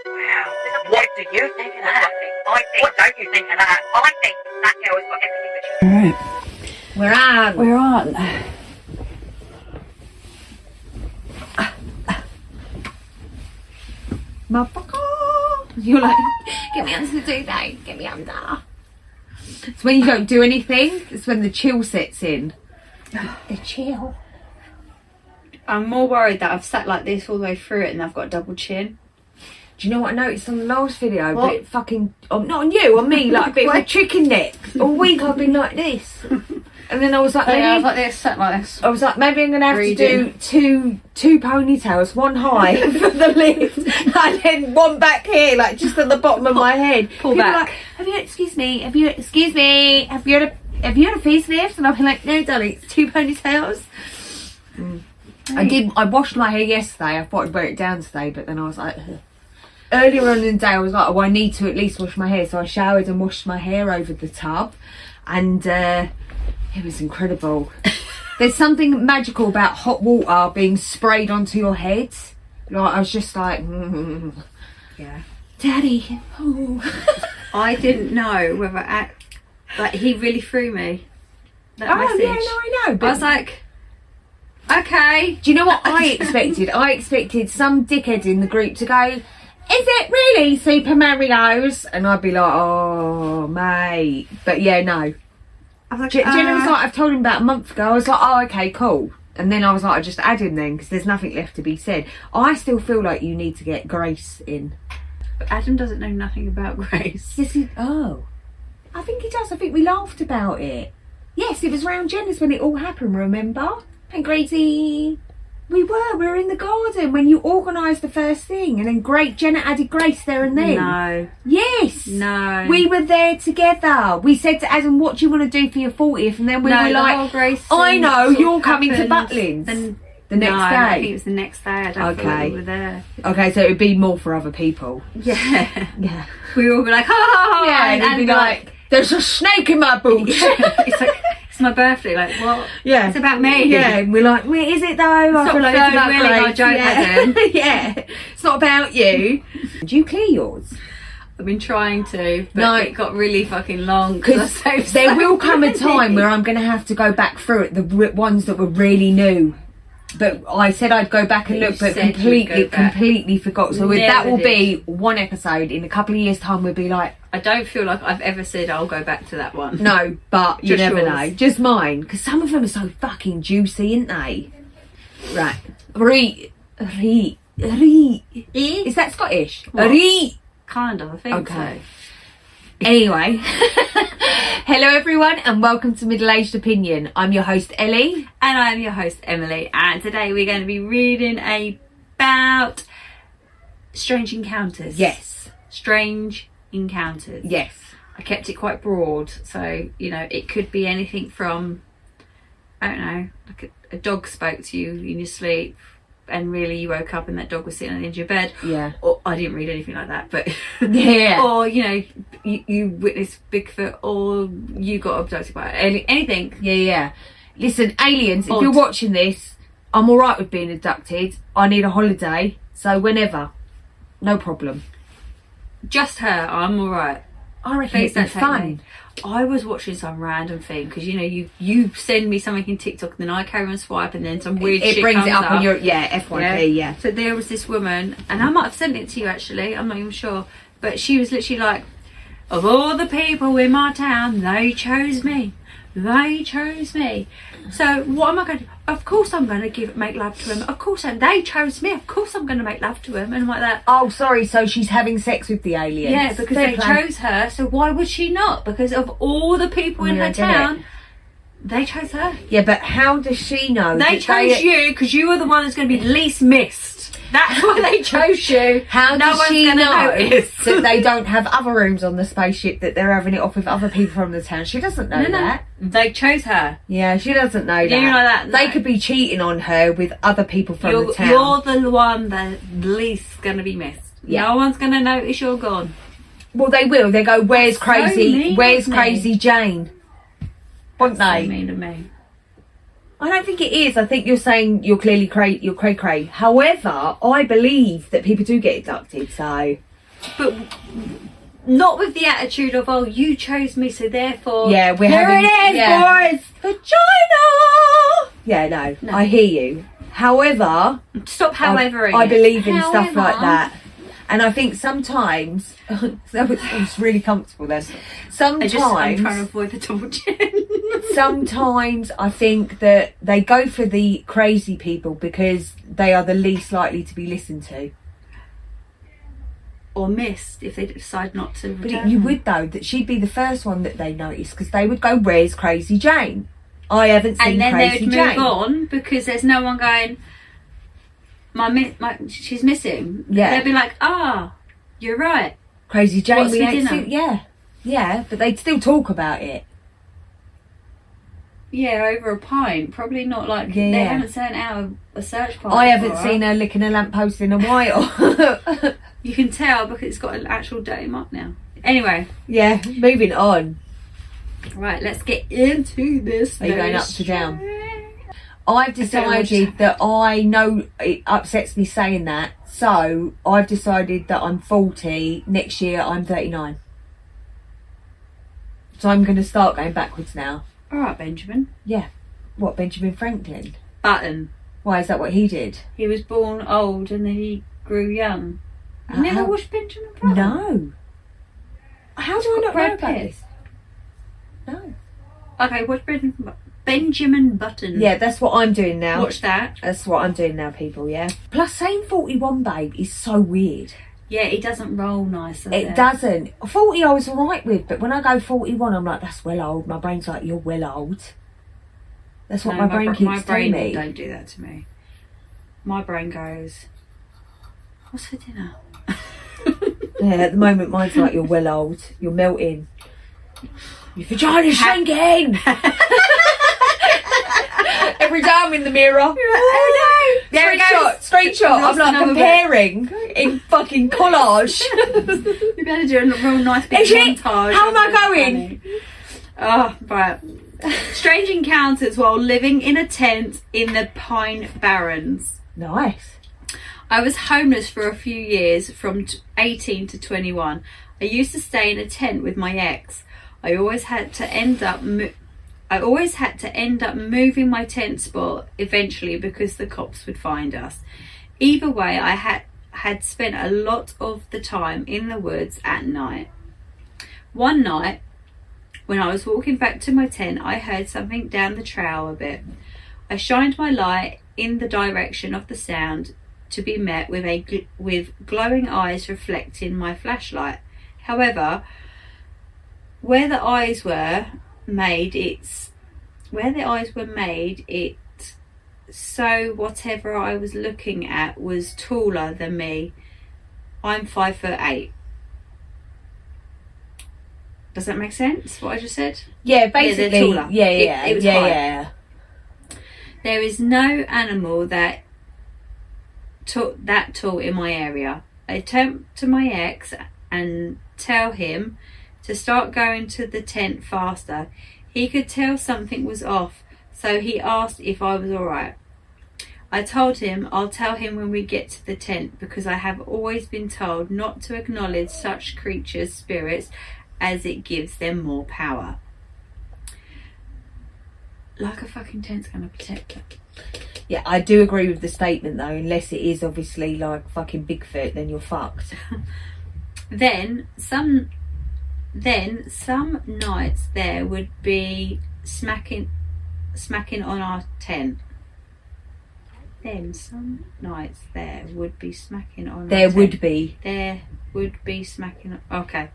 Wow. What do you think of that? What don't you think of that? I think that girl has got everything that she... Alright, We're on. we're on. Motherfucker. You're like, get me under the duvet, get me under. It's when you don't do anything, it's when the chill sets in. The chill. I'm more worried that I've sat like this all the way through it and I've got a double chin. Do you know what I noticed on the last video? What? But fucking, not on you, on me, like a bit of a chicken neck. All week I've been like this. And then I was like, Yeah, I maybe, was like this, sat like this. I was like, maybe I'm going to have Reading. to do two ponytails, one high for the lift, and then one back here, like just at the bottom of my head. Pull People are back. like, have you had a facelift? And I'll be like, no, darling, it's two ponytails. I washed my hair yesterday. I thought I'd wear it down today, but then I was like, ugh. Earlier on in the day I was like, oh, I need to at least wash my hair, so I showered and washed my hair over the tub, and it was incredible. There's something magical about hot water being sprayed onto your head. Like, I was just like, Yeah. Daddy. Oh. I didn't know whether like he really threw me. That Oh message. yeah, no, I know. But I was like, okay. do you know what I expected? I expected some dickhead in the group to go, is it really Super Mario's? And I'd be like, oh, mate. But yeah, no. I was like, Jenna was like, I've told him about a month ago. I was like, oh, okay, cool. And then I was like, I just add him then because there's nothing left to be said. I still feel like you need to get Grace in. But Adam doesn't know nothing about Grace. Yes, oh. I think he does. I think we laughed about it. Yes, it was round Jenna's when it all happened, remember? And Gracie, we were in the garden when you organised the first thing, and then Jenna added Grace there and then. No. Yes. No. We were there together. We said to Adam, what do you want to do for your 40th? And then we No, were the like, whole Grace I thing know, sort of you're coming to happened Butlins. then- The next no, I think day. it was the next day. I don't feel Okay. like we were there. Okay, so it would be more for other people. Yeah. Yeah. We would all be like, ha ha ha. Yeah, and you'd be like, there's a snake in my boot. it's like, it's my birthday. Like, what? Yeah. It's about me. Yeah, and we're like, wait, is it though? I Stop feel like it's about throwing really Grace. our joke yeah. at him. Yeah, it's not about you. Do you clear yours? I've been trying to, but No. it got really fucking long. Because there will come a time where I'm going to have to go back through it, the ones that were really new. But I said I'd go back and You look, but said you'd go back. completely forgot. So Never that will did. be one episode. In a couple of years' time, we'll be like, I don't feel like I've ever said I'll go back to that one. no, but you Just never yours. know. Just mine, because some of them are so fucking juicy, aren't they? Right. Is that Scottish? What? Re. Kind of, I think Okay. Anyway, hello everyone, and welcome to Middle Aged Opinion. I'm your host Ellie. so. And I'm your host Emily, and today we're going to be reading about strange encounters. Yes. Strange encounters. Yes. I kept it quite broad, so you know it could be anything from, I don't know, like a dog spoke to you in your sleep, and really you woke up and that dog was sitting on the edge of your bed. Yeah. Or I didn't read anything like that, but Yeah. or you know you witnessed Bigfoot, or you got abducted by anything. Yeah. Listen, aliens, if Odd. you're watching this, I'm alright with being abducted. I need a holiday, so whenever. No problem. Just her, I'm all right. I reckon Please it's don't take fun. me. I was watching some random thing because you know you send me something in TikTok and then I carry on swipe and then some weird It shit brings comes it up on your FYP, yeah. So there was this woman, and I might have sent it to you actually, I'm not even sure, but she was literally like, of all the people in my town, they chose me. They chose me. So what am I going to do? Of course I'm going to make love to them. Of course they chose me. Of course I'm going to make love to them. And I'm like that. Oh, sorry, so she's having sex with the aliens. Yeah, because Fair they play. chose her. So why would she not? Because of all the people in Yeah, I her get it. town, they chose her. Yeah, but how does she know? They that chose you because you were the one that's going to be least missed. That's why they chose you. How No does one's she gonna know notice. that they don't have other rooms on the spaceship, that they're having it off with other people from the town? She doesn't know that. They chose her. Yeah, she doesn't know that. You know that, They no. could be cheating on her with other people from You're, the town. you're the one that's least going to be missed. Yeah. No one's going to notice you're gone. Well, they will. They go, where's So crazy? mean Where's of me. Crazy Jane? Won't They they? mean to me. I don't think it is. I think you're saying you're clearly you're cray cray. However, I believe that people do get abducted. So but not with the attitude of, oh, you chose me, so therefore, Yeah, we're here having it is, boys. vagina. Yeah, no, No. I hear you. However, Stop however. I believe in stuff like that. And I think sometimes that was really comfortable then. I'm Sometimes trying to avoid the double chin. sometimes I think that they go for the crazy people because they are the least likely to be listened to. Or missed if they decide not to. But return you them. would though, that she'd be the first one that they notice because they would go, "Where's Crazy Jane? I haven't seen And then they Crazy would move Jane." on because there's no one going, she's missing. Yeah. They'd be like, you're right. Crazy Jane, What's we for ain't dinner? seen. Yeah, but they'd still talk about it. Yeah, over a pint. Probably not like, Yeah, they yeah. haven't sent out a search party. I haven't for seen her licking a lamppost in a while. You can tell because it's got an actual dirty mark now. Anyway, Yeah, moving on. right, let's get into this. Are you going up to down? I've don't know what to decided that I know it upsets me saying that, so I've decided that I'm 40. Next year I'm 39. So I'm going to start going backwards now. All right, Benjamin. Yeah. What, Benjamin Franklin? Button. Why, is that what he did? He was born old and then he grew young. You never How- watched Benjamin Button? No. How do I not know Brad about Pitt. this? No. Okay, watch Benjamin Button. Yeah, that's what I'm doing now. Watch that. That's what I'm doing now, people, yeah? Plus, saying 41, babe, is so weird. Yeah, it doesn't roll nice, does It doesn't. 40 I was alright with, but when I go 41, I'm like, that's well old. My brain's like, you're well old. That's what No, my brain keeps my telling brain me. don't do that to me. My brain goes, what's for dinner? Yeah, at the moment, mine's like, you're well old. You're melting. Your vagina's shrinking! Every day I'm in the mirror. Oh no! There it goes. Screenshot. I'm Lost like another comparing in fucking collage. You better do a real nice big Is it? montage. How am I That's going? funny. Oh, right. Strange encounters while living in a tent in the Pine Barrens. Nice. I was homeless for a few years from 18 to 21. I used to stay in a tent with my ex. I always had to end up moving my tent spot eventually because the cops would find us. Either way, I had spent a lot of the time in the woods at night. One night, when I was walking back to my tent, I heard something down the trail a bit. I shined my light in the direction of the sound to be met with glowing eyes reflecting my flashlight. However, where the eyes were made, so whatever I was looking at was taller than me. I'm 5'8". Does that make sense? What I just said? Yeah, they're basically. taller. Yeah, It was yeah, high. yeah. There is no animal that tall in my area. I turn to my ex and tell him to start going to the tent faster. He could tell something was off, so he asked if I was alright. I told him I'll tell him when we get to the tent because I have always been told not to acknowledge such creatures' spirits as it gives them more power. Like a fucking tent's gonna protect it. Yeah, I do agree with the statement though, unless it is obviously like fucking Bigfoot, then you're fucked. Then some nights there would be smacking on our tent. Then some nights there would be smacking on There our tent. would be. There would be smacking. Okay.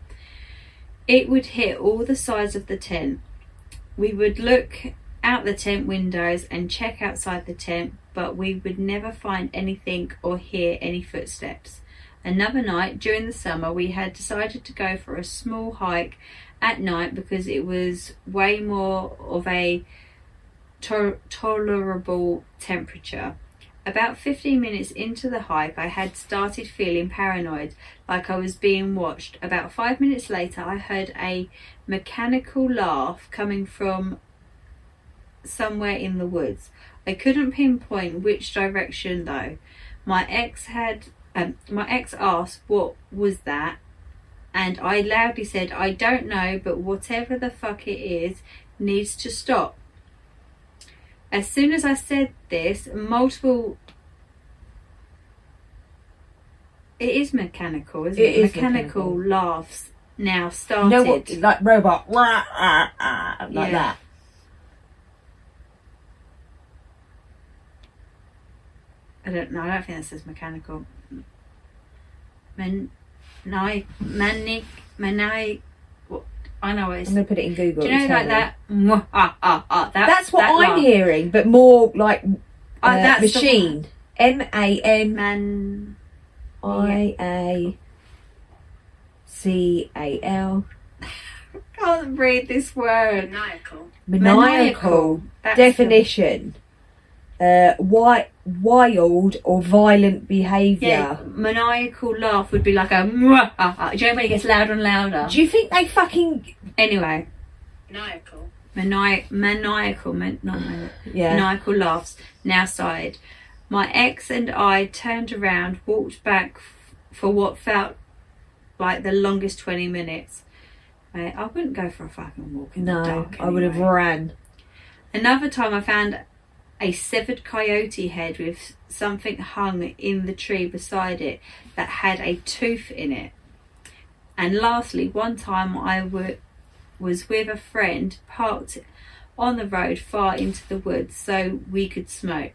It would hit all the sides of the tent. We would look out the tent windows and check outside the tent, but we would never find anything or hear any footsteps. Another night during the summer, we had decided to go for a small hike at night because it was way more of a tolerable temperature. About 15 minutes into the hike, I had started feeling paranoid, like I was being watched. About 5 minutes later, I heard a mechanical laugh coming from somewhere in the woods. I couldn't pinpoint which direction though. My ex asked what was that, and I loudly said, I don't know, but whatever the fuck it is needs to stop. As soon as I said this, multiple... It is mechanical, isn't it? It is mechanical laughs now You started. know what? Like robot. Like Yeah. that. I don't know. I don't think that says mechanical. Manic. What? I know what it's. I'm going to put it in Google. Do you know tell like me. that? That's what that I'm laugh. hearing, but more like That's the machine. MANIACAL. Man. Can't read this word. Maniacal. Maniacal. That's Definition. Wild or violent behaviour. Yeah, maniacal laugh would be like a. Do you know when it gets louder and louder? Do you think they fucking... Anyway, Maniacal. Yeah. maniacal laughs now started. My ex and I turned around, walked back for what felt like the longest 20 minutes. I wouldn't go for a fucking walk in the No, dark. I would have anyway. ran. Another time I found a severed coyote head with something hung in the tree beside it that had a tooth in it. And lastly, one time I was with a friend parked on the road far into the woods so we could smoke.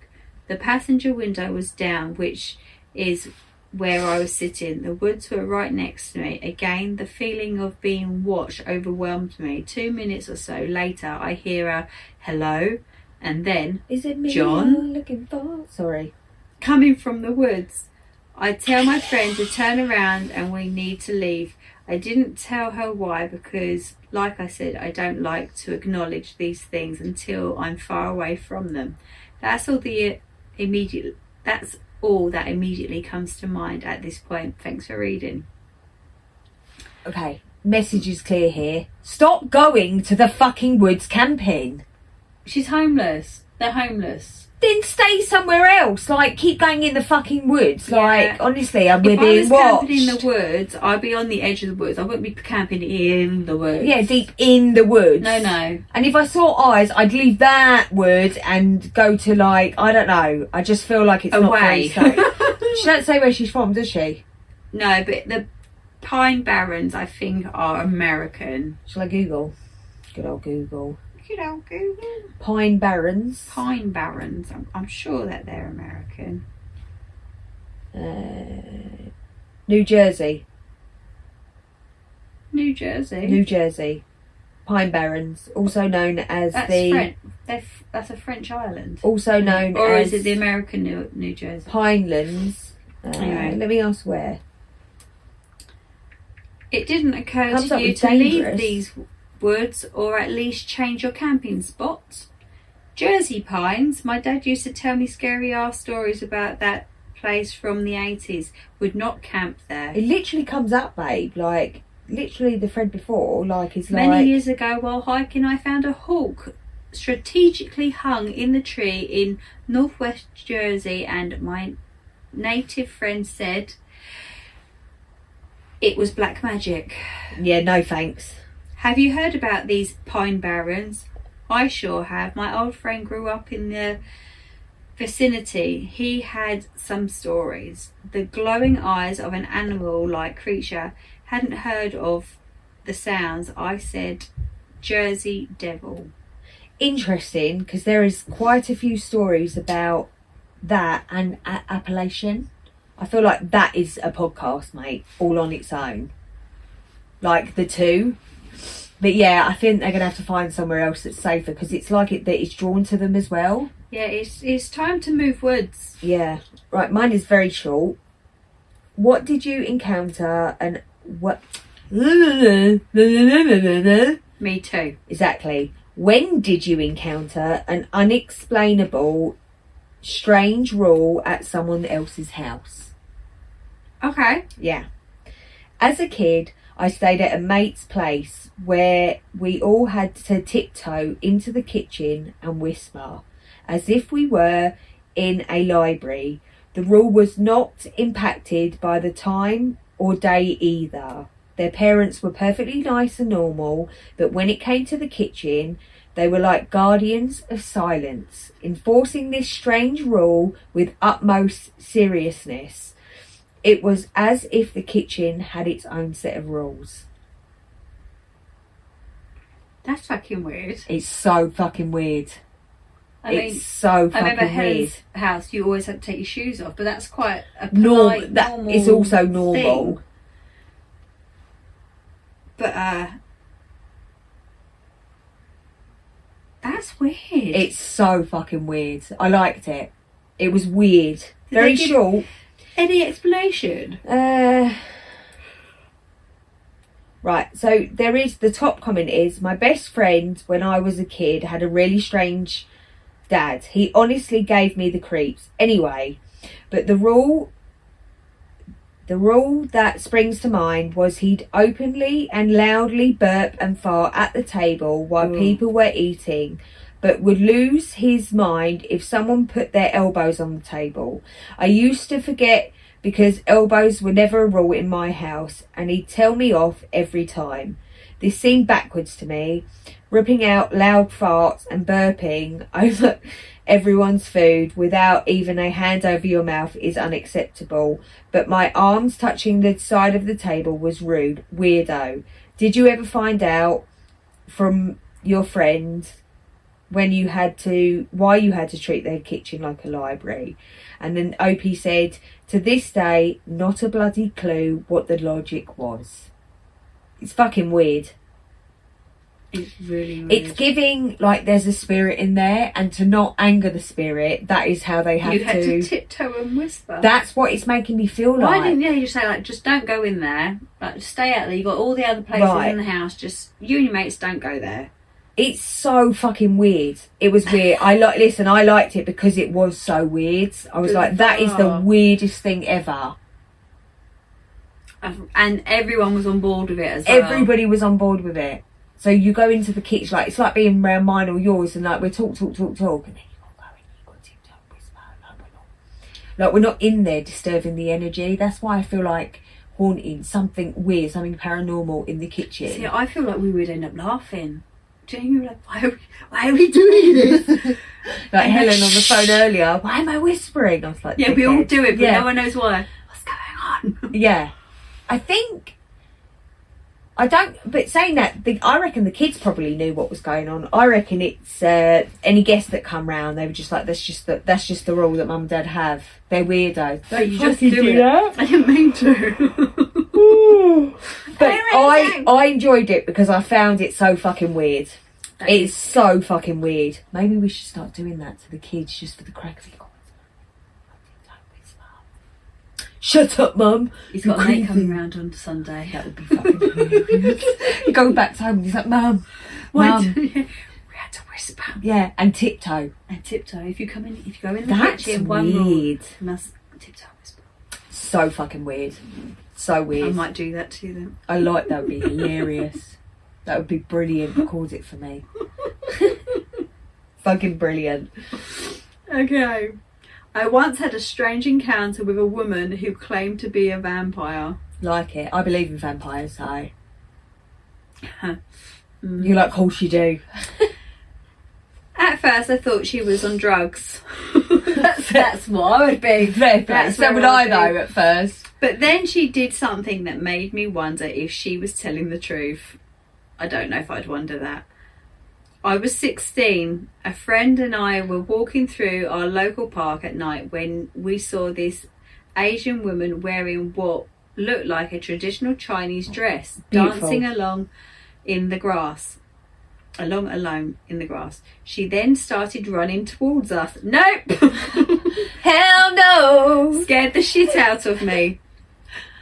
The passenger window was down, which is where I was sitting. The woods were right next to me. Again, the feeling of being watched overwhelmed me. 2 minutes or so later, I hear a hello, and then Is it me John? you're looking for? Sorry. coming from the woods. I tell my friend to turn around and we need to leave. I didn't tell her why because, like I said, I don't like to acknowledge these things until I'm far away from them. That's all that immediately comes to mind at this point. Thanks for reading. Okay, message is clear here. Stop going to the fucking woods camping. She's homeless. They're homeless. Then stay somewhere else. Like, keep going in the fucking woods. Yeah. Like, honestly, we're If I was being watched. camping in the woods, I'd be on the edge of the woods. I wouldn't be camping in the woods. Yeah, deep in the woods. No. And if I saw eyes, I'd leave that wood and go to, like, I don't know. I just feel like it's not very Away. safe. She don't say where she's from, does she? No, but the Pine Barrens, I think, are American. Shall I Google? Good old Google. You know, Google. Pine Barrens. Pine Barrens. I'm sure that they're American. New Jersey. New Jersey. New Jersey. Pine Barrens, also known as That's the... French. That's a French island. Also known Or as is it the American New Jersey? Pinelands. Anyway. Let me ask where. It didn't occur Comes to up you with to leave dangerous. these woods or at least change your camping spots? Jersey Pines. My dad used to tell me scary ass stories about that place from the 80s. Would not camp there. It literally comes up, babe. Like, literally the thread before, like, is Many like... years ago while hiking I found a hawk strategically hung in the tree in northwest Jersey, and my native friend said it was black magic. Yeah, no thanks. Have you heard about these Pine Barrens? I sure have. My old friend grew up in the vicinity. He had some stories. The glowing eyes of an animal-like creature. Hadn't heard of the sounds. I said Jersey Devil. Interesting, because there is quite a few stories about that and Appalachian. I feel like that is a podcast, mate, all on its own. Like the two. But yeah, I think they're going to have to find somewhere else that's safer, because it's like that it's drawn to them as well. Yeah, it's time to move woods. Yeah. Right, mine is very short. What did you encounter and what... Me too. Exactly. When did you encounter an unexplainable, strange rule at someone else's house? Okay. Yeah. As a kid, I stayed at a mate's place where we all had to tiptoe into the kitchen and whisper, as if we were in a library. The rule was not impacted by the time or day either. Their parents were perfectly nice and normal, but when it came to the kitchen, they were like guardians of silence, enforcing this strange rule with utmost seriousness. It was as if the kitchen had its own set of rules. That's fucking weird. It's so fucking weird. I mean, It's so I remember fucking weird. Helen's house, you always had to take your shoes off, but that's quite a Normal. polite, That normal is also normal. thing. But that's weird. It's so fucking weird. I liked it. It was weird. Very they give- short. Any explanation? Right, so the top comment is, my best friend when I was a kid had a really strange dad. He honestly gave me the creeps. Anyway, but the rule that springs to mind was he'd openly and loudly burp and fart at the table while people were eating, but would lose his mind if someone put their elbows on the table. I used to forget because elbows were never a rule in my house, and he'd tell me off every time. This seemed backwards to me. Ripping out loud farts and burping over everyone's food without even a hand over your mouth is unacceptable, but my arms touching the side of the table was rude. Weirdo. Did you ever find out from your friend why you had to treat their kitchen like a library? And then Opie said, to this day, not a bloody clue what the logic was. It's fucking weird. It's really weird. It's giving like there's a spirit in there, and to not anger the spirit, that is how they have you had to tiptoe and whisper. That's what it's making me feel Why like. didn't you just say, like, just don't go in there, like, just stay out there? You got all the other places Right. in the house, just you and your mates don't go there. It's so fucking weird. It was weird. I liked it because it was so weird. I was like, that is the Bizarre. weirdest thing ever. And everyone was on board with it as well. Everybody was on board with it. So you go into the kitchen, like it's like being around mine or yours, and like we're talk, and then you got to go in, you got to tiptoe, whisper, like we're not in there disturbing the energy. That's why I feel like haunting, something weird, something paranormal in the kitchen. See, I feel like we would end up laughing. Do you think we were like, why are we doing this? Like Helen on the phone earlier, why am I whispering? I was like, Yeah, we all dickhead. do it, but Yeah. no one knows why. What's going on? Yeah, I think but saying that, I reckon the kids probably knew what was going on. I reckon it's any guests that come round, they were just like, that's just the rule that mum and dad have. They're weirdos. But you just fucking do it. that. I didn't mean to. But I enjoyed it because I found it so fucking weird. That It's so fucking weird. Maybe we should start doing that to the kids just for the crack of it. Shut up, mum. He's You're got a mate creepy. coming round on Sunday. That would be fucking hilarious. He goes back home and he's like, Mum, Why Mum. do- we had to whisper Yeah, and tiptoe. and tiptoe. If you go in the That's kitchen, one rule, weird. you must tiptoe and whisper. So fucking weird. So I weird. might do that to them. I like that. Would be hilarious. That would be brilliant. Record it for me. Fucking brilliant. Okay. I once had a strange encounter with a woman who claimed to be a vampire. Like it. I believe in vampires, so. Mm. You're like, of course you do. At first, I thought she was on drugs. that's what I would be. Fair play. That's So where would I'd I be. though at first. But then she did something that made me wonder if she was telling the truth. I don't know if I'd wonder that. I was 16. A friend and I were walking through our local park at night when we saw this Asian woman wearing what looked like a traditional Chinese dress, Beautiful. dancing along in the grass. Alone in the grass. She then started running towards us. Nope! Hell no! Scared the shit out of me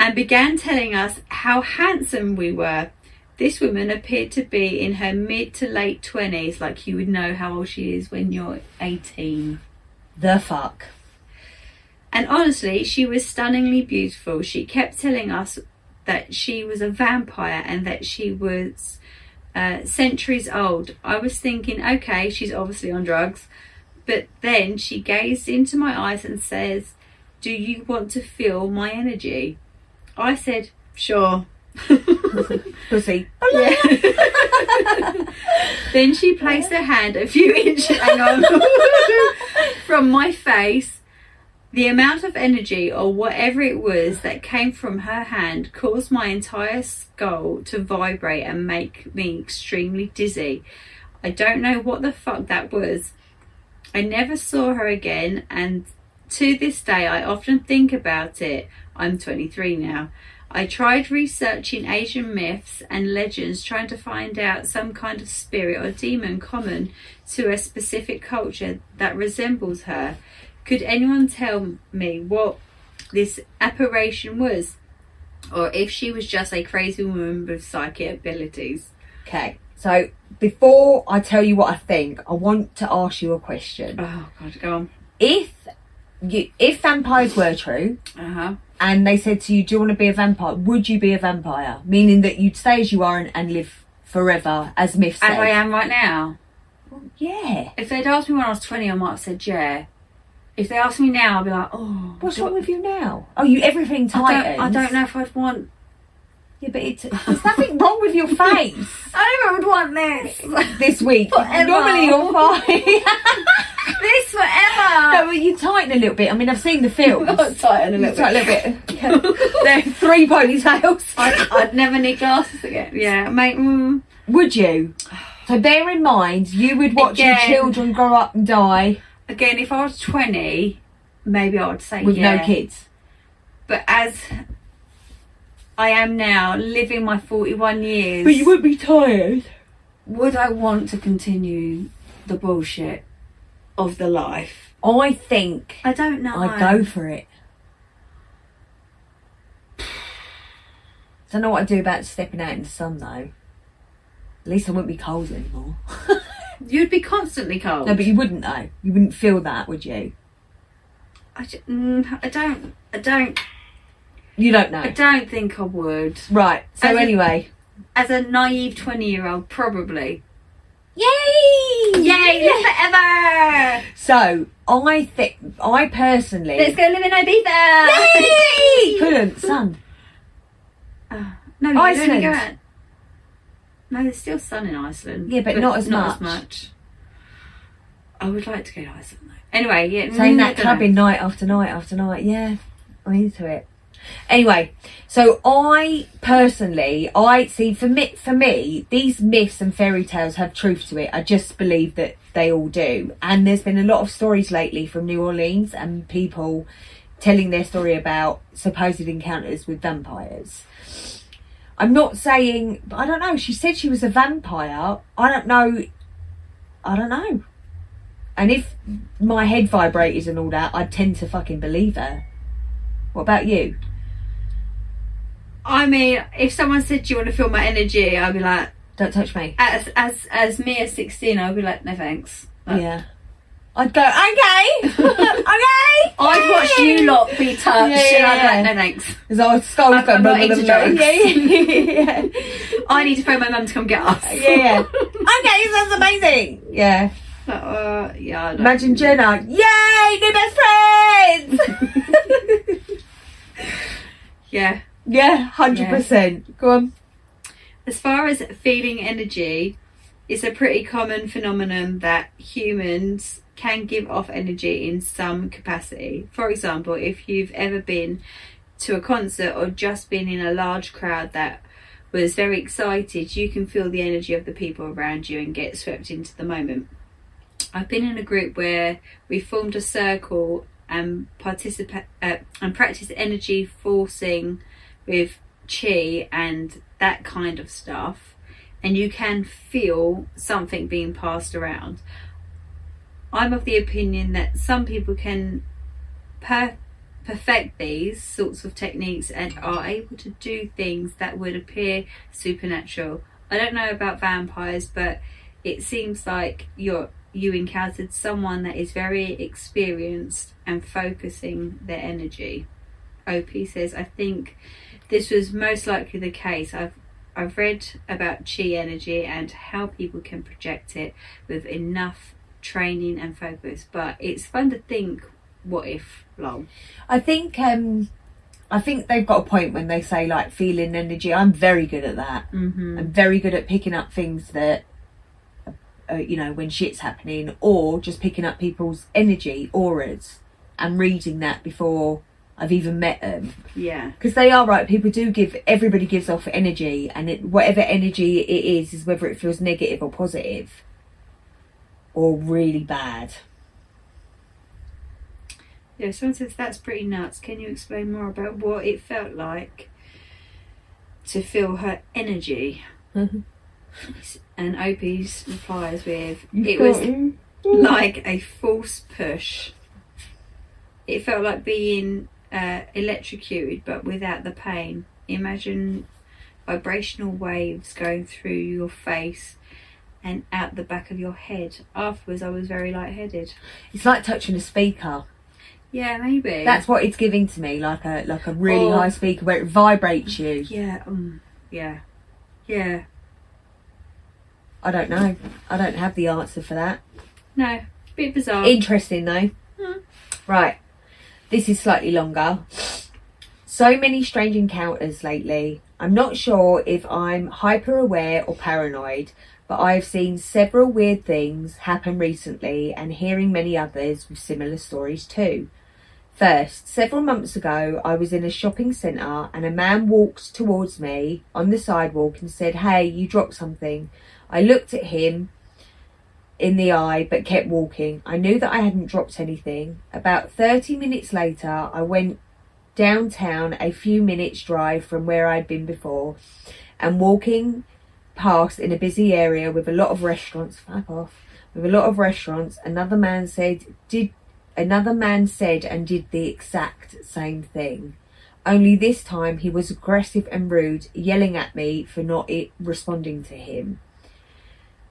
and began telling us how handsome we were. This woman appeared to be in her mid to late 20s, like you would know how old she is when you're 18. The fuck. And honestly, she was stunningly beautiful. She kept telling us that she was a vampire and that she was centuries old. I was thinking, okay, she's obviously on drugs. But then she gazed into my eyes and says, do you want to feel my energy? I said, sure. Pussy. Then she placed her hand a few inches from my face. The amount of energy or whatever it was that came from her hand caused my entire skull to vibrate and make me extremely dizzy. I don't know what the fuck that was. I never saw her again, and to this day I often think about it. I'm 23 now. I tried researching Asian myths and legends, trying to find out some kind of spirit or demon common to a specific culture that resembles her. Could anyone tell me what this apparition was? Or if she was just a crazy woman with psychic abilities? Okay, so before I tell you what I think, I want to ask you a question. Oh, God, go on. If vampires were true, and they said to you, do you want to be a vampire? Would you be a vampire? Meaning that you'd stay as you are and live forever, as myth said. As I am right now? Well, yeah. If they'd asked me when I was 20, I might have said yeah. If they asked me now, I'd be like, oh. What's wrong with you now? Oh, everything tightens? I don't know if I'd want... Yeah, but there's nothing wrong with your face. I would want this. This week. Forever. Normally you're fine. This forever. No, but you tighten a little bit. I mean, I've seen the films. Tighten a little bit. Yeah. There are 3 ponytails. I'd never need glasses again. Yeah, mate. Would you? So bear in mind, you would watch your children grow up and die. Again, if I was 20, maybe I would say with yeah. no kids. But as I am now, living my 41 years... But you wouldn't be tired. Would I want to continue the bullshit of the life? I think... I don't know. I'd go for it. Don't know what I'd do about stepping out in the sun, though. At least I wouldn't be cold anymore. You'd be constantly cold. No, but you wouldn't, though. You wouldn't feel that, would you? I don't. You don't know. I don't think I would. Right. So anyway. As a naive 20-year-old, probably. Yay! Yay! Live forever! So, I personally... Let's go live in Ibiza! Yay! Couldn't, sun. No, you Iceland. only go out. No, there's still sun in Iceland. Yeah, but not as not much. As much. I would like to go to Iceland though. Anyway, yeah. Saying that clubbing night after night after night. Yeah, I'm into it. Anyway, so I personally, for me, these myths and fairy tales have truth to it. I just believe that they all do. And there's been a lot of stories lately from New Orleans and people telling their story about supposed encounters with vampires. I'm not saying, I don't know, she said she was a vampire. I don't know. And if my head vibrated and all that, I'd tend to fucking believe her. What about you? I mean, if someone said, do you want to feel my energy? I'd be like... Don't touch me. As me at 16, I'd be like, no thanks. Like, yeah. I'd go, okay. Okay. I'd watch you lot be touched and I'd be like, no thanks. Because I was skull I'm not into drugs. Yeah. I need to phone my mum to come get us. Yeah. Okay, sounds amazing. Yeah. Yeah. I don't Imagine Jenna. Yay, new best friends. Yeah. Yeah, 100%. Go on. As far as feeling energy, it's a pretty common phenomenon that humans can give off energy in some capacity. For example, if you've ever been to a concert or just been in a large crowd that was very excited, you can feel the energy of the people around you and get swept into the moment. I've been in a group where we formed a circle and practiced energy forcing with chi and that kind of stuff, and you can feel something being passed around. I'm of the opinion that some people can perfect these sorts of techniques and are able to do things that would appear supernatural. I don't know about vampires, but it seems like you encountered someone that is very experienced and focusing their energy. OP says, I think this was most likely the case. I've read about chi energy and how people can project it with enough training and focus, but it's fun to think, what if, lol. I think I think they've got a point when they say like feeling energy. I'm very good at that. Mm-hmm. I'm very good at picking up things that, you know, when shit's happening, or just picking up people's energy, auras, and reading that before I've even met them. Yeah. Because they are right. Everybody gives off energy, and whatever energy it is whether it feels negative or positive, or really bad. Yeah, someone says that's pretty nuts. Can you explain more about what it felt like to feel her energy? Mm-hmm. And Opie's replies with, it was like a false push. It felt like being electrocuted, but without the pain. Imagine vibrational waves going through your face and out the back of your head. Afterwards, I was very lightheaded. It's like touching a speaker. Yeah, maybe. That's what it's giving to me, like a really high speaker where it vibrates you. Yeah, yeah. I don't know. I don't have the answer for that. No, bit bizarre. Interesting though. Right. This is slightly longer. So many strange encounters lately. I'm not sure if I'm hyper aware or paranoid, but I've seen several weird things happen recently and hearing many others with similar stories too. First, several months ago, I was in a shopping centre and a man walked towards me on the sidewalk and said, "Hey, you dropped something." I looked at him in the eye but kept walking. I knew that I hadn't dropped anything. About 30 minutes later, I went downtown a few minutes drive from where I'd been before, and walking past in a busy area with a lot of restaurants, another man said and did the exact same thing. Only this time he was aggressive and rude, yelling at me for not responding to him.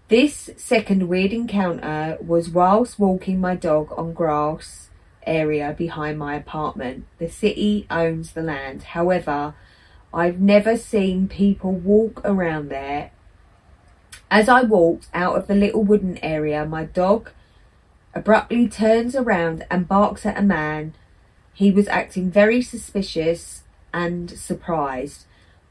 This second weird encounter was whilst walking my dog on grass area behind my apartment. The city owns the land. However, I've never seen people walk around there. As I walked out of the little wooden area, my dog abruptly turns around and barks at a man. He was acting very suspicious and surprised.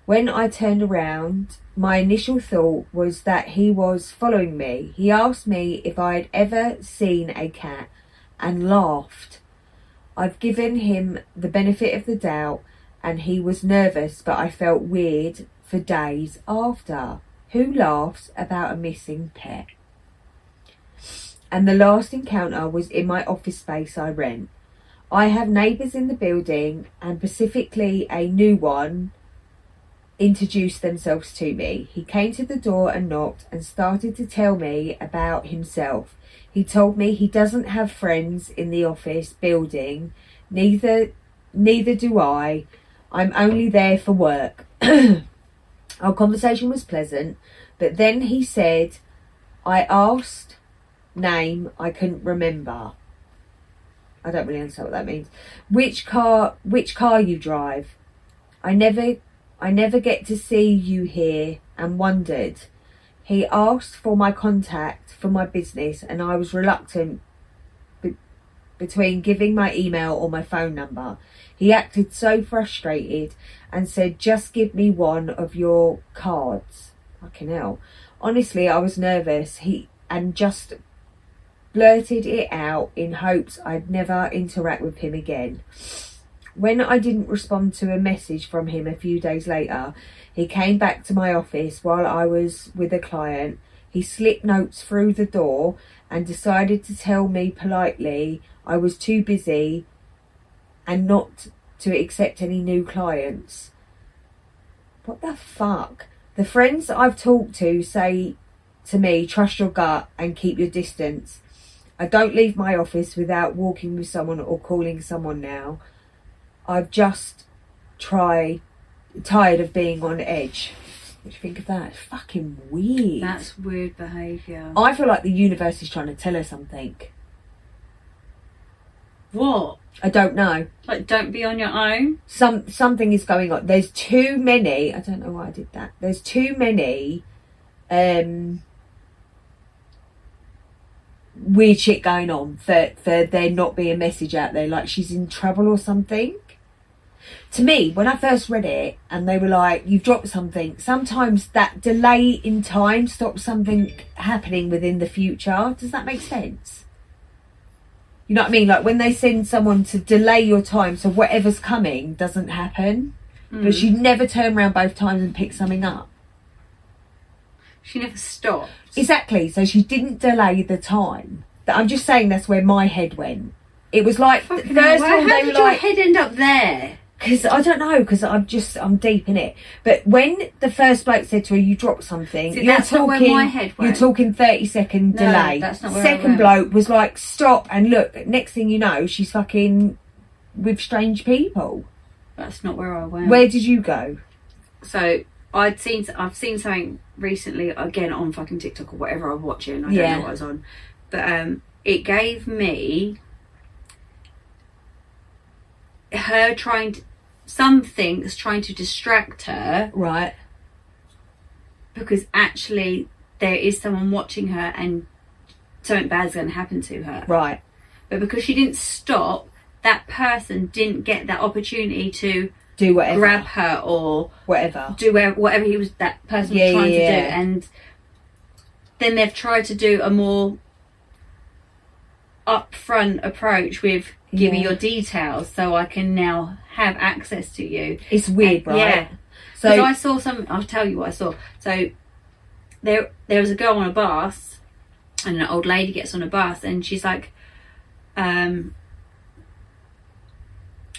When I turned around, my initial thought was that he was following me. He asked me if I'd ever seen a cat and laughed. I've given him the benefit of the doubt and he was nervous, but I felt weird for days after. Who laughs about a missing pet? And the last encounter was in my office space I rent. I have neighbours in the building, and specifically a new one introduced themselves to me. He came to the door and knocked and started to tell me about himself. He told me he doesn't have friends in the office building. Neither do I. I'm only there for work. Our conversation was pleasant, but then he said, I asked name I couldn't remember. I don't really understand what that means. Which car you drive? I never get to see you here, and wondered. He asked for my contact for my business, and I was reluctant between giving my email or my phone number. He acted so frustrated and said, just give me one of your cards. Fucking hell. Honestly, I was nervous. And just blurted it out in hopes I'd never interact with him again. When I didn't respond to a message from him a few days later, he came back to my office while I was with a client. He slipped notes through the door and decided to tell me politely I was too busy and not to accept any new clients. What the fuck? The friends I've talked to say to me, trust your gut and keep your distance. I don't leave my office without walking with someone or calling someone now. I've just tired of being on edge. What do you think of that? It's fucking weird. That's weird behaviour. I feel like the universe is trying to tell her something. What? I don't know. Like, don't be on your own? Something is going on. There's too many. I don't know why I did that. There's too many weird shit going on for there not be a message out there like she's in trouble or something. to me, when I first read it and they were like, you've dropped something, sometimes that delay in time stops something happening within the future. Does that make sense? You know what I mean? Like when they send someone to delay your time so whatever's coming doesn't happen. But she never turned around both times and picked something up. She never stopped. Exactly. So she didn't delay the time. I'm just saying that's where my head went. It was like, Fucking first hell, of all, how they did were your like... head end up there? Because I don't know, because I'm deep in it. But when the first bloke said to her, you dropped something, See, that's not where my head went. You're talking 30-second No, delay. that's not where I Second went. bloke was like, stop, and look, next thing you know, she's fucking with strange people. That's not where I went. Where did you go? So I've seen something recently, again on fucking TikTok or whatever I'm watching. I don't Yeah. know what I was on, but it gave me her something that's trying to distract her, Right. because actually there is someone watching her and something bad's going to happen to her. Right. But because she didn't stop, that person didn't get that opportunity to Do whatever. grab her or Whatever. do whatever that person Yeah, was trying yeah, to do. yeah. And then they've tried to do a more upfront approach with give me Yeah. your details so I can now have access to you. It's weird, right? Yeah. So Because I saw some, I'll tell you what I saw. So there was a girl on a bus, and an old lady gets on a bus, and she's like,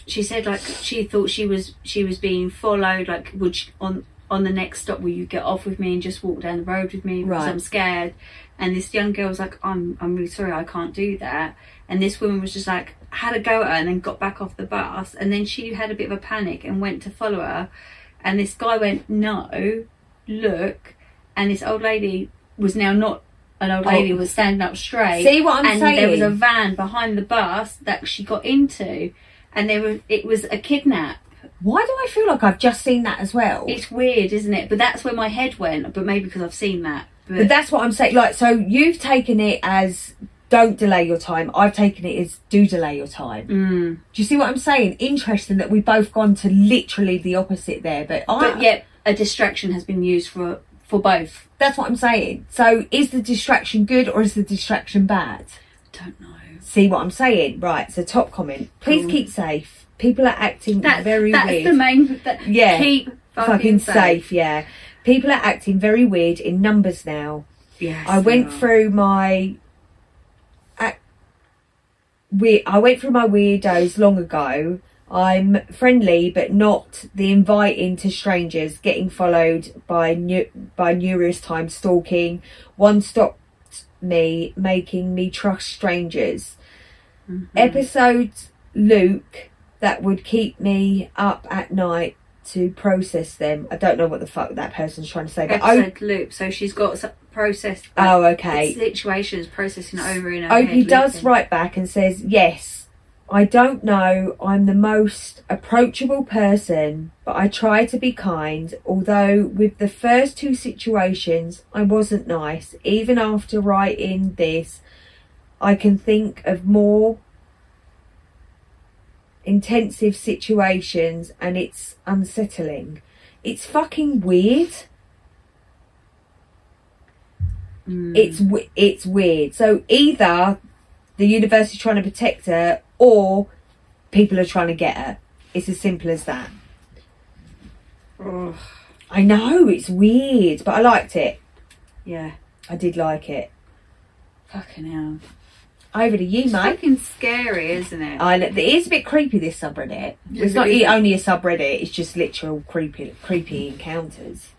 she said like she thought she was being followed. Like, would she, on the next stop, will you get off with me and just walk down the road with me because Right. I'm scared? And this young girl was like, I'm really sorry, I can't do that. And this woman was just like, had a go at her and then got back off the bus. And then she had a bit of a panic and went to follow her. And this guy went, no, look. And this old lady was now not an old lady, was standing up straight. See what I'm and saying? there was a van behind the bus that she got into. And it was a kidnap. why do I feel like I've just seen that as well? It's weird, isn't it? But that's where my head went. But maybe because I've seen that. But that's what I'm saying. Like, so you've taken it as don't delay your time. I've taken it as do delay your time. Do you see what I'm saying? Interesting that we've both gone to literally the opposite there. But yet a distraction has been used for both. that's what I'm saying. So is the distraction good or is the distraction bad? Don't know. See what I'm saying? Right. So top comment. Please keep safe. People are acting very that's weird. the main. Yeah. Keep fucking safe. Yeah. People are acting very weird in numbers now. Yes. I went through my weirdos long ago. I'm friendly, but not the inviting to strangers, getting followed by numerous times, stalking. One stopped me, making me trust strangers. Episodes Luke that would keep me up at night to process them. I don't know what the fuck that person's trying to say, but Episode loop. So she's got processed. Oh, okay. Situations processing over in her Opie head, does looping. write back and says, yes, I don't know, I'm the most approachable person, but I try to be kind, although with the first two situations I wasn't nice. Even after writing this, I can think of more intensive situations and it's unsettling. It's fucking weird. It's weird. So either the university's trying to protect her or people are trying to get her. It's as simple as that. Ugh. I know, it's weird, but I liked it. Yeah. I did like it. Fucking hell. Over to you, It's mate. fucking scary, isn't it? It is a bit creepy, this subreddit. Yes, It's not it is. only a subreddit, it's just literal creepy encounters.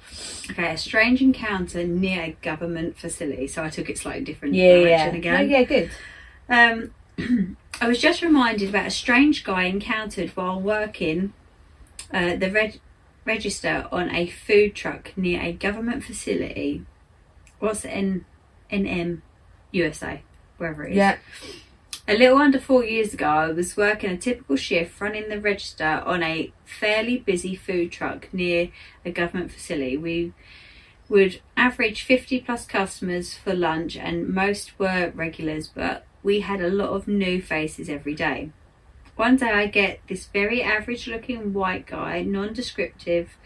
Okay, a strange encounter near a government facility. So I took it slightly different Yeah. direction again. Oh, yeah, good. I was just reminded about a strange guy encountered while working the register on a food truck near a government facility. What's the NM USA, wherever it is. Yeah. A little under 4 years ago, I was working a typical shift running the register on a fairly busy food truck near a government facility. We would average 50 plus customers for lunch, and most were regulars, but we had a lot of new faces every day. One day I get this very average looking white guy, non-descriptive.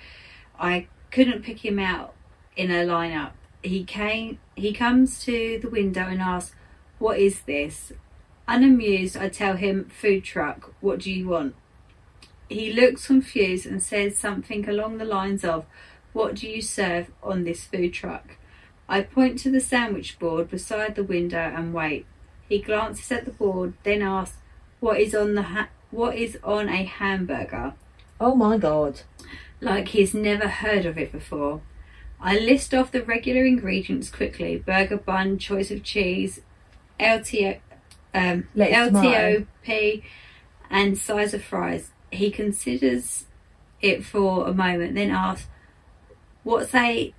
I couldn't pick him out in a lineup. He comes to the window and asks, "What is this?" Unamused, I tell him, "Food truck. What do you want?" He looks confused and says something along the lines of, "What do you serve on this food truck?" I point to the sandwich board beside the window and wait. He glances at the board, then asks, what is on a hamburger?" Oh my God. Like he's never heard of it before. I list off the regular ingredients quickly: burger bun, choice of cheese, LTOP, and size of fries. He considers it for a moment, then asks, "What's a..."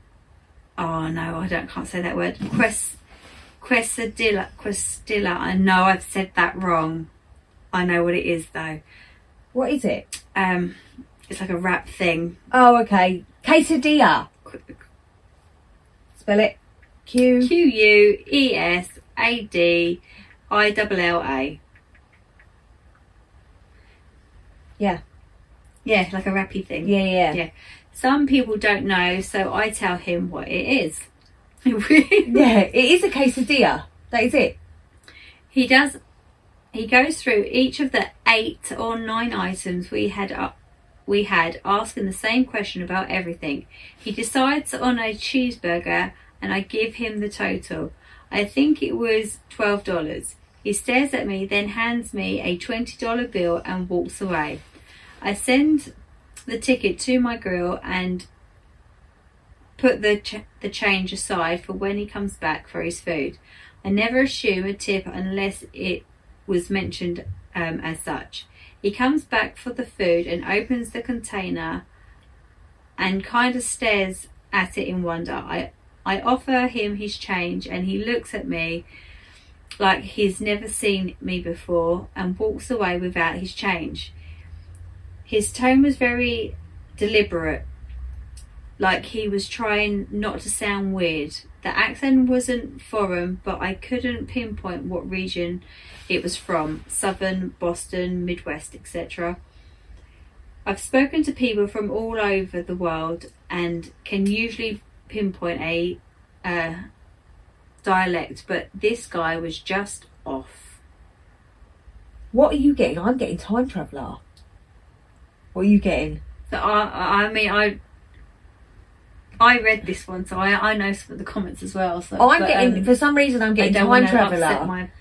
Oh no, I can't say that word. Quesadilla. I know I've said that wrong. I know what it is though. What is it? It's like a wrap thing. Oh, okay. Quesadilla. Spell it. Quesadilla. Yeah. Yeah, like a wrappy thing. Yeah. Some people don't know, so I tell him what it is. Yeah, it is a quesadilla. That is it. He goes through each of the 8 or 9 items we had, asking the same question about everything. He decides on a cheeseburger, and I give him the total. I think it was $12. He stares at me, then hands me a $20 bill and walks away. I send the ticket to my grill and put the change aside for when he comes back for his food. I never assume a tip unless it was mentioned as such. He comes back for the food and opens the container and kind of stares at it in wonder. I offer him his change and he looks at me like he's never seen me before and walks away without his change. His tone was very deliberate, like he was trying not to sound weird. The accent wasn't foreign, but I couldn't pinpoint what region it was from: Southern, Boston, Midwest, etc. I've spoken to people from all over the world and can usually pinpoint a dialect, but this guy was just off. What are you getting? I'm getting time traveller. What are you getting? I read this one, so I know some of the comments as well. So I'm getting, for some reason, I'm getting time traveller.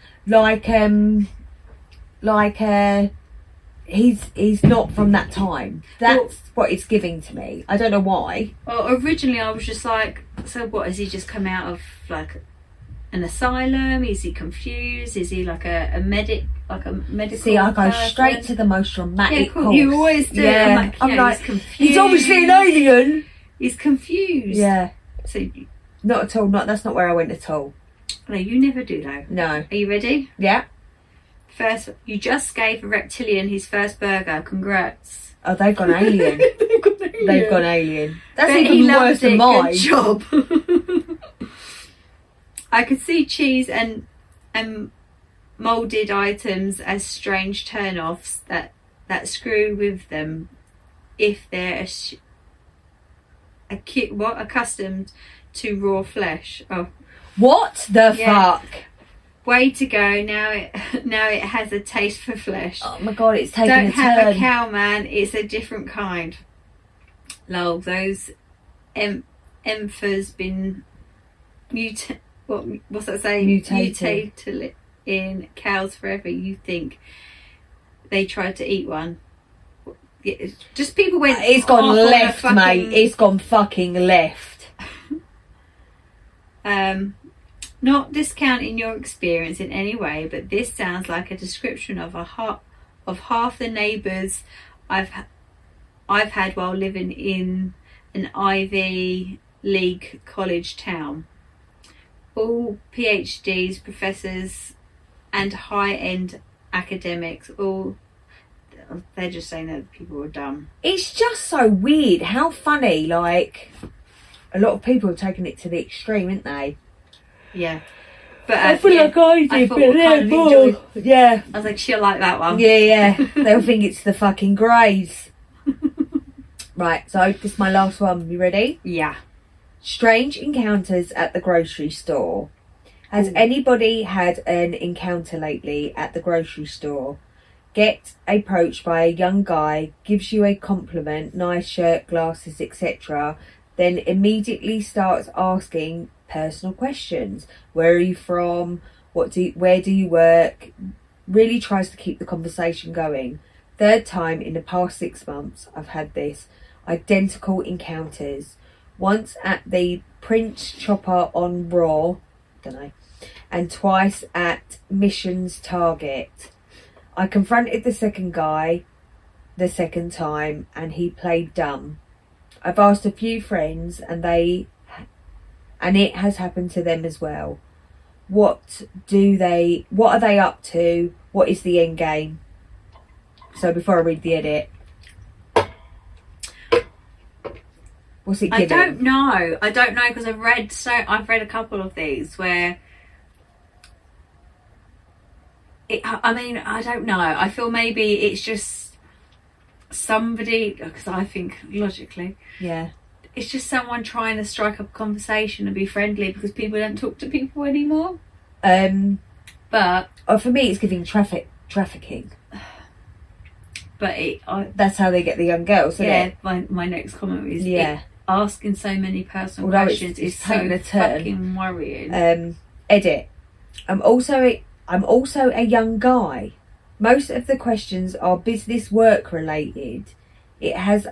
He's not from that time. That's what it's giving to me. I don't know why. Well, originally I was just like, so what? Has he just come out of like an asylum? Is he confused? Is he like a medic? Like a medical See, I go person? straight to the most dramatic. Yeah, cool. course. You always do. Yeah. I'm like, he's confused. He's obviously an alien. He's confused. Yeah. So, Not at all. That's not where I went at all. no, you never do though. No. Are you ready? Yeah. First, you just gave a reptilian his first burger. Congrats. Oh, they've gone alien. They've gone alien. That's Bet he even loved worse than it. mine. Good job. I could see cheese and moulded items as strange turn-offs that screw with them if they're accustomed to raw flesh. Oh, What the Yeah. fuck? way to go! Now it has a taste for flesh. Oh my god, it's taking Don't a have turn. a cow, man. It's a different kind. Lol, those emphas been what's that saying? Mutated. Mutated in cows forever. You think they tried to eat one? Yeah, just people went. It's gone off on a left, fucking- mate. It's gone fucking left. Not discounting your experience in any way, but this sounds like a description of half the neighbours I've had while living in an Ivy League college town. All PhDs, professors, and high-end academics. They're just saying that people are dumb. It's just so weird. How funny. Like, a lot of people have taken it to the extreme, haven't they? Yeah. But I feel yeah, like I I did, thought but we kind of they're enjoyed- more. Yeah, I was like, she'll like that one. yeah. They'll think it's the fucking Greys. Right, so this is my last one. You ready? Yeah. Strange encounters at the grocery store. Has anybody had an encounter lately at the grocery store? Get approached by a young guy, gives you a compliment, nice shirt, glasses, etc., then immediately starts asking personal questions. Where are you from? Where do you work? Really tries to keep the conversation going. Third time in the past 6 months I've had this. Identical encounters. Once at the Prince Chopper on Raw, don't know, and twice at Missions Target. I confronted the second guy the second time and he played dumb. I've asked a few friends and it has happened to them as well. What are they up to? What is the end game? So before I read the edit, what's it giving? I don't know because I've read a couple of these where I don't know. I feel maybe it's just somebody, because I think logically, Yeah. it's just someone trying to strike up a conversation and be friendly because people don't talk to people anymore. But For me, it's giving trafficking. That's how they get the young girls, isn't yeah, it? my next comment is Yeah. asking so many personal Although questions it's is taken so a turn. fucking worrying. Edit. I'm also a young guy. Most of the questions are business work related. It has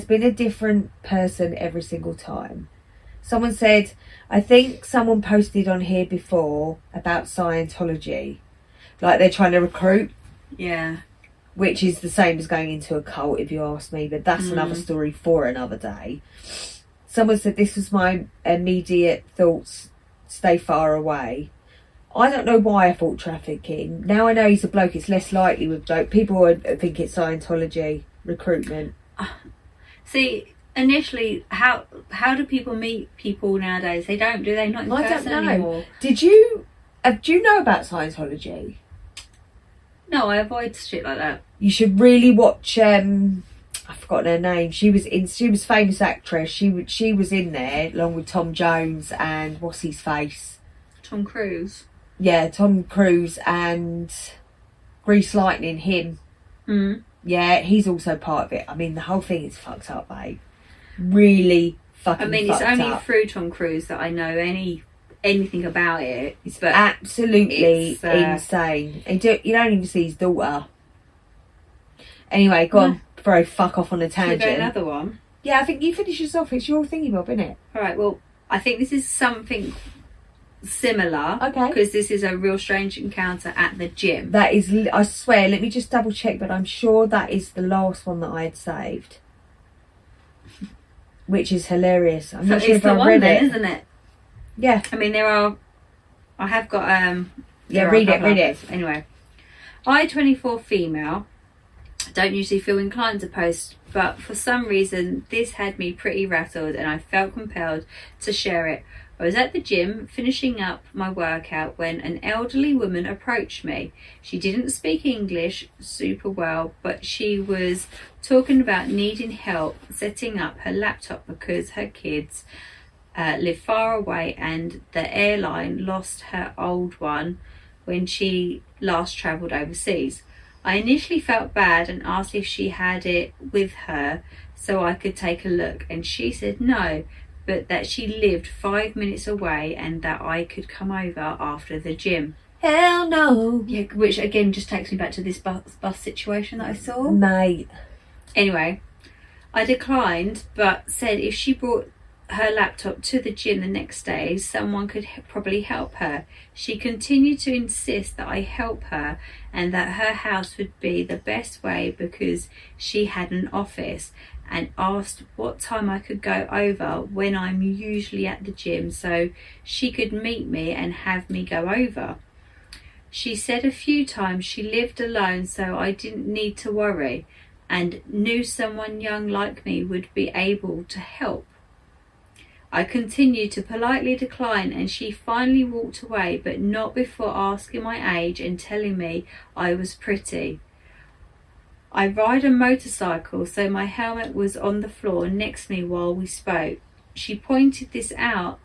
been a different person every single time. Someone said, I think someone posted on here before about Scientology. Like they're trying to recruit, Yeah. which is the same as going into a cult if you ask me, but that's another story for another day. Someone said this was my immediate thoughts, stay far away. I don't know why I thought trafficking. Now I know he's a bloke, it's less likely with bloke. People would think it's Scientology, recruitment. See, initially, how do people meet people nowadays? They don't, do they? Not in I don't person know. anymore. Do you know about Scientology? No, I avoid shit like that. You should really watch. I've forgotten her name. She was a famous actress. She was in there along with Tom Jones and what's his face? Tom Cruise. Yeah, Tom Cruise and Grease Lightning. Him. Mm. Yeah, he's also part of it. I mean, the whole thing is fucked up, babe. Really fucking. I mean, it's fucked only up. through Tom Cruise that I know anything about it. But Absolutely it's, insane. And you don't even see his daughter. Anyway, go on. Before I fuck off on a Should we go tangent. another one? Yeah, I think you finish this off. It's your thingy bob, isn't it? All right. Well, I think this is something similar. Okay. Because this is a real strange encounter at the gym. That is, I swear, let me just double check, but I'm sure that is the last one that I had saved. Which is hilarious. I'm So not sure it's if the I one read then, it. isn't it? Yeah. I mean, I have got Yeah, there are a read it, couple read others. it. Anyway, I 24 female. Don't usually feel inclined to post, but for some reason this had me pretty rattled and I felt compelled to share it. I was at the gym finishing up my workout when an elderly woman approached me. She didn't speak English super well, but she was talking about needing help setting up her laptop because her kids live far away and the airline lost her old one when she last travelled overseas. I initially felt bad and asked if she had it with her so I could take a look, and she said no, but that she lived 5 minutes away and that I could come over after the gym. Hell no. Yeah, which again just takes me back to this bus situation that I saw. Mate. Anyway, I declined but said if she brought her laptop to the gym the next day, someone could probably help her. She continued to insist that I help her and that her house would be the best way because she had an office, and asked what time I could go over when I'm usually at the gym so she could meet me and have me go over. She said a few times she lived alone so I didn't need to worry and knew someone young like me would be able to help. I continued to politely decline, and she finally walked away, but not before asking my age and telling me I was pretty. I ride a motorcycle, so my helmet was on the floor next to me while we spoke. She pointed this out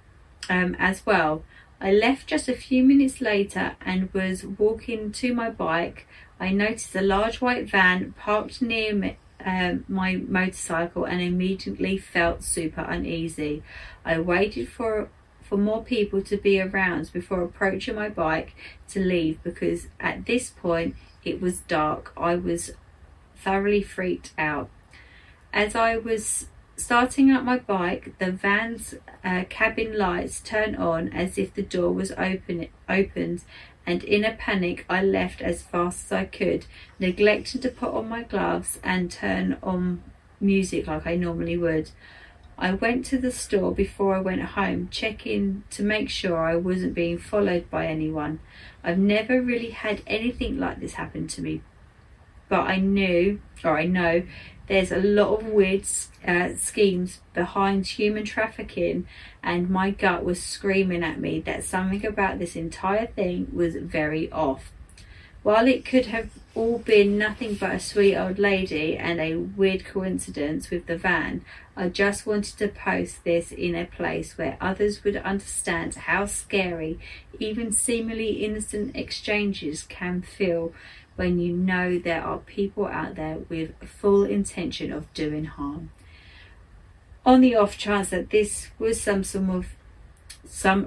as well. I left just a few minutes later and was walking to my bike. I noticed a large white van parked near me, my motorcycle, and immediately felt super uneasy. I waited for more people to be around before approaching my bike to leave, because at this point it was dark. I was thoroughly freaked out. As I was starting up my bike, the van's cabin lights turned on as if the door was opened, and in a panic I left as fast as I could, neglecting to put on my gloves and turn on music like I normally would. I went to the store before I went home, checking to make sure I wasn't being followed by anyone. I've never really had anything like this happen to me, but I know there's a lot of weird schemes behind human trafficking, and my gut was screaming at me that something about this entire thing was very off. While it could have all been nothing but a sweet old lady and a weird coincidence with the van, I just wanted to post this in a place where others would understand how scary even seemingly innocent exchanges can feel when you know there are people out there with full intention of doing harm. On the off chance that this was some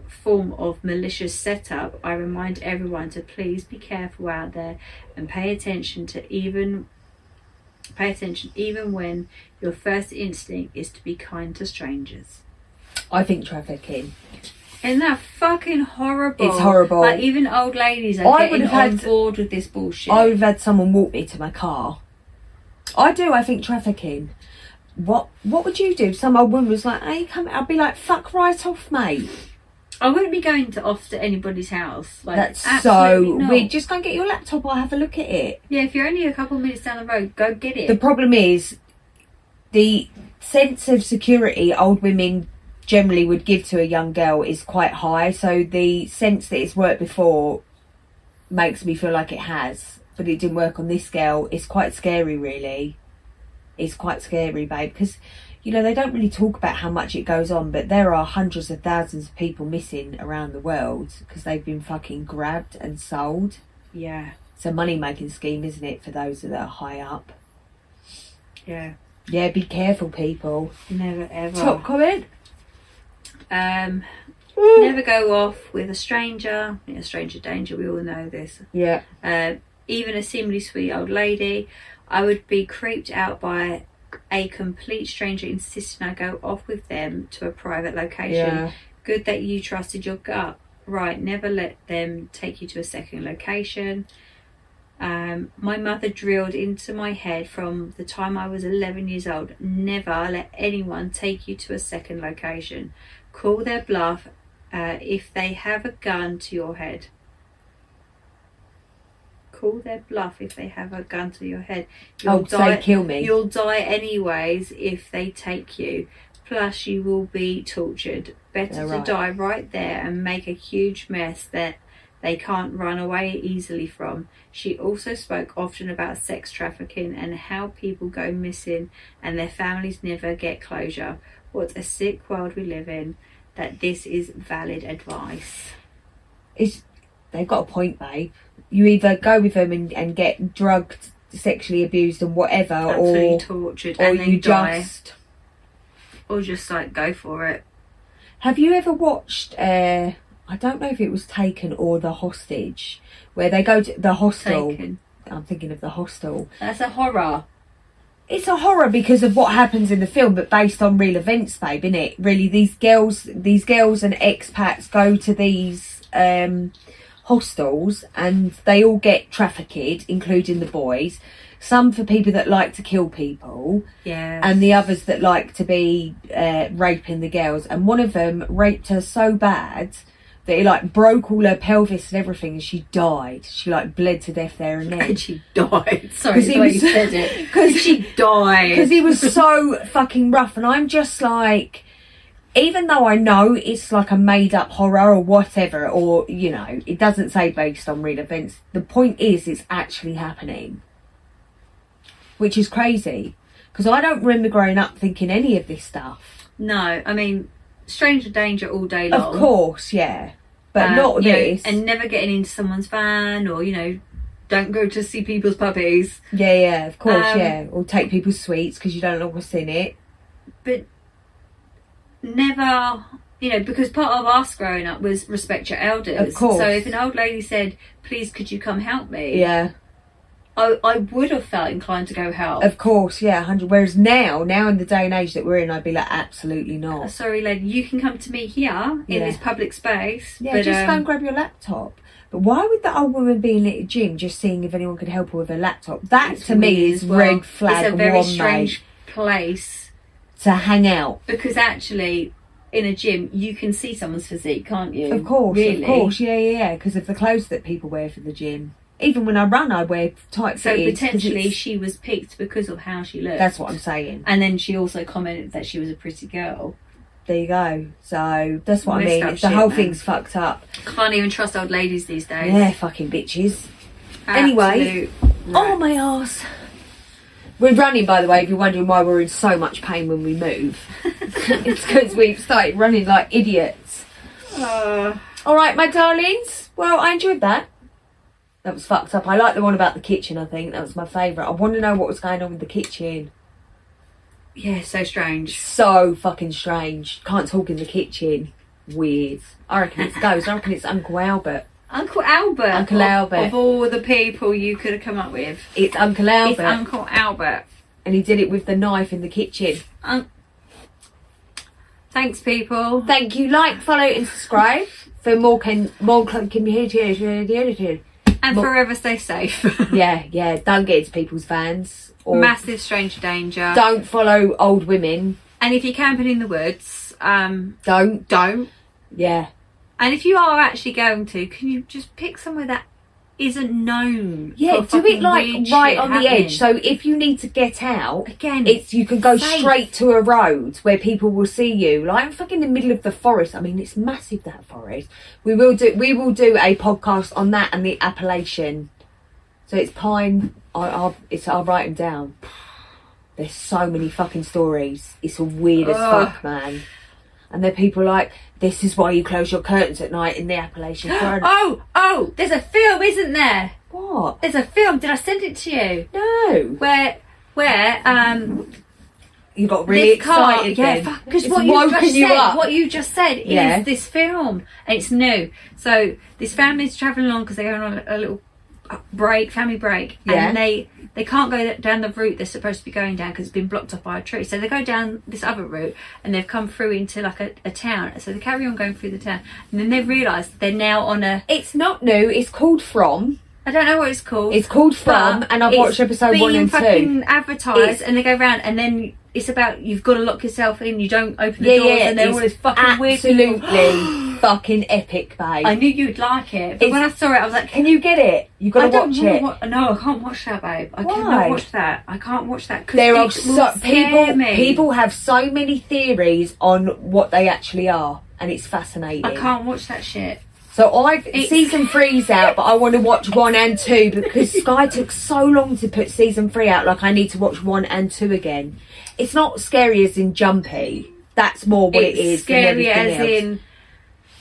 form of malicious setup, I remind everyone to please be careful out there and pay attention even when your first instinct is to be kind to strangers. I think trafficking. Isn't that fucking horrible? It's horrible. Like, even old ladies are getting on board with this bullshit. I would have had someone walk me to my car. I think trafficking. What would you do? Some old woman was like, hey, come. I'd be like, fuck right off, mate. I wouldn't be going off to anybody's house. Like, that's so not. weird. Just go and get your laptop. I'll have a look at it. Yeah, if you're only a couple of minutes down the road, go get it. The problem is the sense of security old women generally would give to a young girl is quite high, so the sense that it's worked before makes me feel like it has, but it didn't work on this girl. It's quite scary, really. It's quite scary, babe, because they don't really talk about how much it goes on, but there are hundreds of thousands of people missing around the world because they've been fucking grabbed and sold. Yeah. It's a money making scheme, isn't it, for those that are high up? Yeah. Yeah, be careful, people. Never ever. Top comment? Never go off with a stranger. Stranger danger, we all know this. Yeah. Even a seemingly sweet old lady. I would be creeped out by a complete stranger insisting I go off with them to a private location. Yeah. Good that you trusted your gut. Right, never let them take you to a second location. My mother drilled into my head from the time I was 11 years old, never let anyone take you to a second location. Call their bluff if they have a gun to your head. Call their bluff if they have a gun to your head. Say kill me. You'll die anyways if they take you. Plus you will be tortured. Better to die right there and make a huge mess that they can't run away easily from. She also spoke often about sex trafficking and how people go missing and their families never get closure. What a sick world we live in. That this is valid advice. They've got a point, babe. You either go with them and get drugged, sexually abused and whatever, absolutely tortured, or and then you die. Or just like go for it. Have you ever watched I don't know if it was Taken or The Hostage, where they go to the hostel? Taken. I'm thinking of The Hostel. That's a horror. It's a horror because of what happens in the film, but based on real events, babe, innit? Really, these girls and expats go to these hostels and they all get trafficked, including the boys. Some for people that like to kill people, and the others that like to be raping the girls. And one of them raped her so bad that it broke all her pelvis and everything, and she died. She bled to death there and then. And she died. Sorry, the way you said it. Because she died. Because he was so fucking rough, and I'm just like, even though I know it's like a made up horror or whatever, or, you know, it doesn't say based on real events, the point is it's actually happening. Which is crazy. Because I don't remember growing up thinking any of this stuff. No, I mean, stranger danger all day long. Of course, yeah. But not you know, this. and never getting into someone's van, or, you know, don't go to see people's puppies. Yeah, of course, yeah. Or take people's sweets because you don't know what's in it. But never, you know, because part of us growing up was respect your elders. Of course. So if an old lady said, please could you come help me? Yeah. I would have felt inclined to go help. Of course, yeah, 100. Whereas now in the day and age that we're in, I'd be like, absolutely not. Sorry, lady, you can come to me here in this public space. Yeah, but, just go and grab your laptop. But why would the old woman be in at a gym just seeing if anyone could help her with her laptop? That to me is red flag. It's a very one, strange mate, place to hang out. because actually, in a gym, you can see someone's physique, can't you? Of course, really? yeah. Because of the clothes that people wear for the gym. Even when I run, I wear tight So fitted. 'cause potentially it's- she was picked because of how she looked. That's what I'm saying. And then she also commented that she was a pretty girl. There you go. So that's what I Messed mean. up The shit, whole man. thing's fucked up. Can't even trust old ladies these days. Yeah, fucking bitches. Anyway. Absolute Oh rats. my arse. We're running, by the way, if you're wondering why we're in so much pain when we move. It's because we've started running like idiots. Alright, my darlings. Well, I enjoyed that. That was fucked up. I like the one about the kitchen, I think. That was my favourite. I want to know what was going on with the kitchen. Yeah, so strange. So fucking strange. Can't talk in the kitchen. Weird. I reckon it's ghost. I reckon it's Uncle Albert. Uncle Albert. Uncle Albert. Of all the people you could have come up with. It's Uncle Albert. It's Uncle Albert. And he did it with the knife in the kitchen. Thanks, people. Thank you. Like, follow, and subscribe for more And Well- forever stay safe. Yeah. Don't get into people's vans. Or Massive stranger danger. don't follow old women. And if you're camping in the woods, Don't. don't. Yeah. And if you are actually going to, can you just pick somewhere that isn't known? Yeah, for do it fucking like weird right shit on the happening? edge. So if you need to get out, Again, it's you can go safe. straight to a road where people will see you. Like I'm fucking in the middle of the forest. I mean, it's massive, that forest. We will do a podcast on that and the Appalachian. So it's pine. I'll write them down. There's so many fucking stories. It's weird as fuck, man. And then people like, this is why you close your curtains at night in the Appalachian Forest. Oh, there's a film, isn't there? What? There's a film. Did I send it to you? No. Where You got really this car, excited yeah, then. because It's what you woken just you said, up. what you just said Yeah. is this film, and it's new. So this family's travelling along because they're going on a little family break, Yeah. and they can't go down the route they're supposed to be going down because it's been blocked off by a tree. So they go down this other route, and they've come through into like a town. So they carry on going through the town, and then they realise they're now on a. It's not new. It's called From. I don't know what it's called. It's called From, but and I've it's watched episode 1 and 2. fucking advertised, It's- and they go around, and then it's about you've got to lock yourself in. You don't open the doors, and they're all this fucking weird. people. absolutely fucking epic, babe. I knew you'd like it, but It's- when I saw it, I was like, Can you get it? You got I to don't watch wanna it. No, I can't watch that, babe. I Why? cannot watch that. I can't watch that because There it are will so scare me. people have so many theories on what they actually are, and it's fascinating. I can't watch that shit. So It's- season 3's out, but I want to watch 1 and 2 because Sky took so long to put season 3 out. Like I need to watch 1 and 2 again. It's not scary as in jumpy. That's more what It's it is. scary than as everything else. in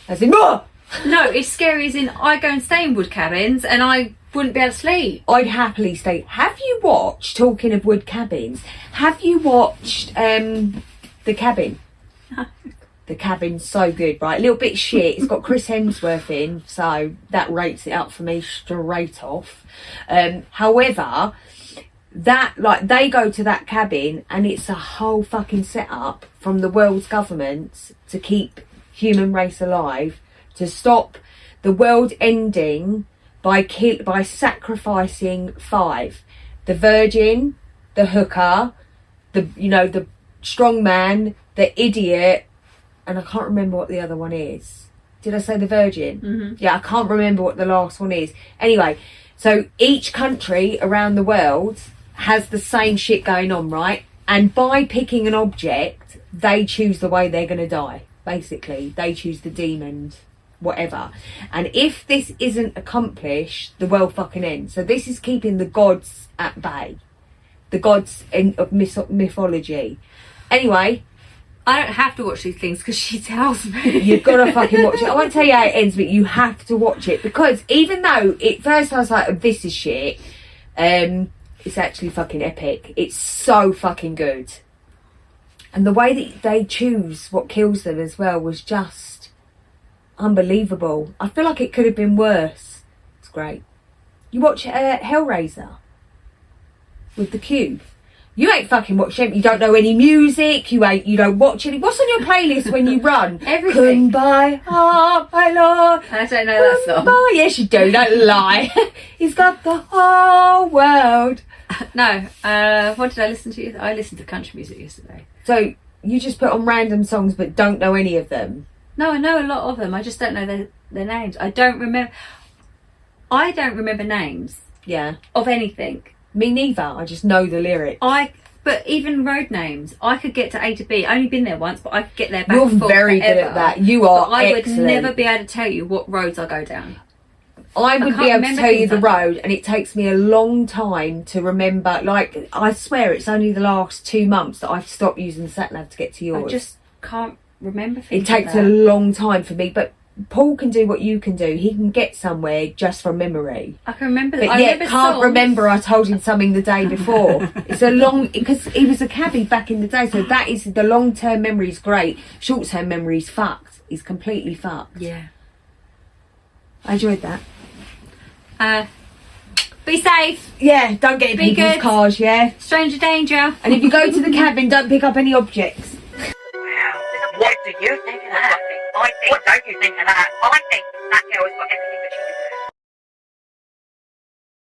as in. "Ah!" no. It's scary as in I go and stay in wood cabins and I wouldn't be able to sleep. I'd happily stay. Have you watched? Talking of wood cabins, have you watched The Cabin? The Cabin's so good, right? A little bit shit. It's got Chris Hemsworth in, so that rates it up for me straight off. However, that like they go to that cabin and it's a whole fucking setup from the world's governments to keep human race alive, to stop the world ending by sacrificing 5: the virgin, the hooker, the strong man, the idiot. And I can't remember what the other one is. Did I say the virgin? Mm-hmm. Yeah, I can't remember what the last one is. Anyway, so each country around the world has the same shit going on, right? And by picking an object they choose the way they're going to die. Basically, they choose the demons, whatever. And if this isn't accomplished, the world fucking ends. So this is keeping the gods at bay, the gods of mythology. Anyway, I don't have to watch these things because she tells me. you've got to fucking watch it. I won't tell you how it ends, but you have to watch it, because even though at first I was like, oh, this is shit, it's actually fucking epic. It's so fucking good. And the way that they choose what kills them as well was just unbelievable. I feel like it could have been worse. It's great. You watch Hellraiser with the Cube. You ain't fucking watched it. You don't know any music. You don't watch any. What's on your playlist when you run? Everything. Kumbaya, my lord. I don't know that song. Kumbaya. Yes, you do. Don't lie. He's got the whole world. No. What did I listen to? I listened to country music yesterday. So you just put on random songs but don't know any of them? No, I know a lot of them. I just don't know their names. I don't remember names Yeah. of anything. Me neither. I just know the lyrics. But even road names, I could get to A to B. Only been there once, but I could get there back You're and forth very good forever. at that. You are But I excellent. would never be able to tell you what roads I go down. I would can't be able to remember tell you things the like that. road, and it takes me a long time to remember. Like, I swear it's only the last 2 months that I've stopped using the sat nav to get to yours. I just can't remember things. It takes like a that. long time for me, but Paul can do what you can do. He can get somewhere just from memory. I can remember. But I yet remember can't songs. remember I told him something the day before. It's a long, because he was a cabbie back in the day, so that is, the long-term memory is great. Short-term memory is fucked. He's completely fucked. Yeah. I enjoyed that. Be safe. Yeah, don't get in Be people's good. cars, yeah? Stranger danger. And if you go to the cabin, don't pick up any objects. Wow. What do you think of that? I think. What don't you think of that? I think that girl has got everything that she